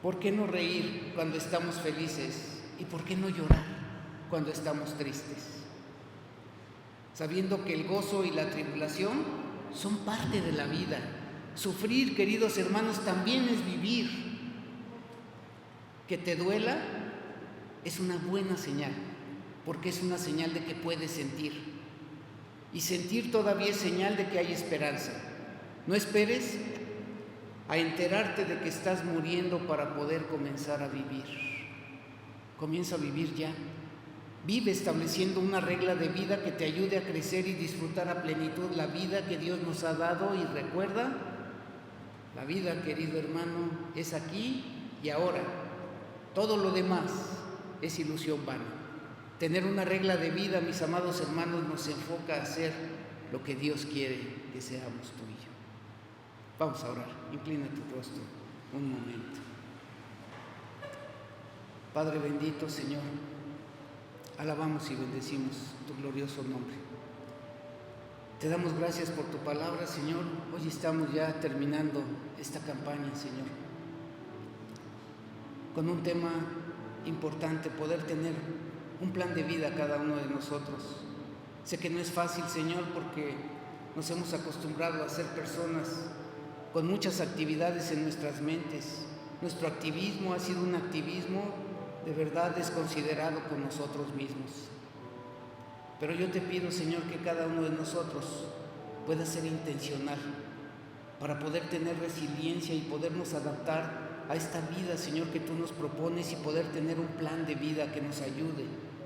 ¿Por qué no reír cuando estamos felices? ¿Y por qué no llorar cuando estamos tristes? Sabiendo que el gozo y la tribulación son parte de la vida. Sufrir, queridos hermanos, también es vivir. Que te duela es una buena señal, porque es una señal de que puedes sentir. Y sentir todavía es señal de que hay esperanza. No esperes a enterarte de que estás muriendo para poder comenzar a vivir. Comienza a vivir ya. Vive estableciendo una regla de vida que te ayude a crecer y disfrutar a plenitud la vida que Dios nos ha dado. Y recuerda, la vida, querido hermano, es aquí y ahora. Todo lo demás es ilusión vana. Tener una regla de vida, mis amados hermanos, nos enfoca a hacer lo que Dios quiere que seamos tú y yo. Vamos a orar. Inclina tu rostro un momento. Padre bendito, Señor, alabamos y bendecimos tu glorioso nombre. Te damos gracias por tu palabra, Señor. Hoy estamos ya terminando esta campaña, Señor, con un tema importante, poder tener un plan de vida cada uno de nosotros. Sé que no es fácil, Señor, porque nos hemos acostumbrado a ser personas con muchas actividades en nuestras mentes. Nuestro activismo ha sido un activismo de verdad desconsiderado con nosotros mismos. Pero yo te pido, Señor, que cada uno de nosotros pueda ser intencional para poder tener resiliencia y podernos adaptar a esta vida, Señor, que tú nos propones y poder tener un plan de vida que nos ayude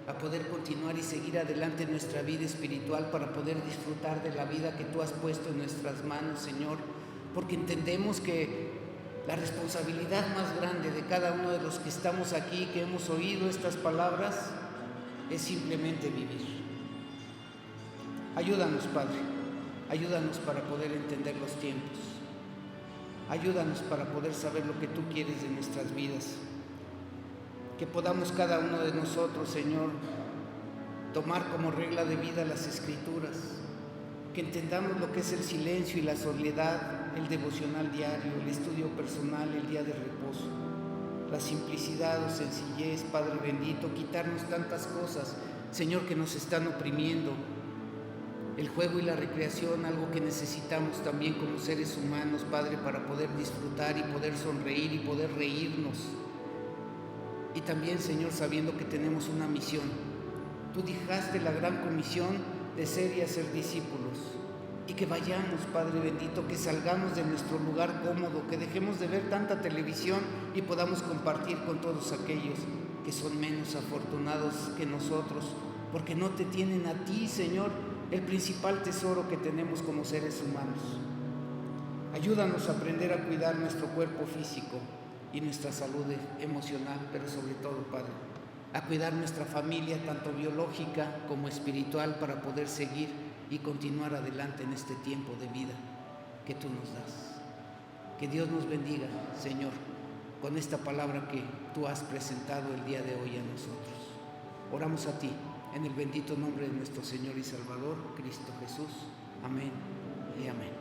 a poder continuar y seguir adelante en nuestra vida espiritual para poder disfrutar de la vida que tú has puesto en nuestras manos, Señor, porque entendemos que la responsabilidad más grande de cada uno de los que estamos aquí, que hemos oído estas palabras, es simplemente vivir. Ayúdanos, Padre, ayúdanos para poder entender los tiempos. Ayúdanos para poder saber lo que tú quieres de nuestras vidas. Que podamos cada uno de nosotros, Señor, tomar como regla de vida las Escrituras. Que entendamos lo que es el silencio y la soledad, el devocional diario, el estudio personal, el día de reposo. La simplicidad o sencillez, Padre bendito, quitarnos tantas cosas, Señor, que nos están oprimiendo. El juego y la recreación, algo que necesitamos también como seres humanos, Padre, para poder disfrutar y poder sonreír y poder reírnos. Y también, Señor, sabiendo que tenemos una misión. Tú dejaste la gran comisión de ser y hacer discípulos. Y que vayamos, Padre bendito, que salgamos de nuestro lugar cómodo, que dejemos de ver tanta televisión y podamos compartir con todos aquellos que son menos afortunados que nosotros, porque no te tienen a ti, Señor, el principal tesoro que tenemos como seres humanos. Ayúdanos a aprender a cuidar nuestro cuerpo físico y nuestra salud emocional, pero sobre todo, Padre, a cuidar nuestra familia, tanto biológica como espiritual, para poder seguir y continuar adelante en este tiempo de vida que tú nos das. Que Dios nos bendiga, Señor, con esta palabra que tú has presentado el día de hoy a nosotros. Oramos a ti, en el bendito nombre de nuestro Señor y Salvador, Cristo Jesús. Amén y amén.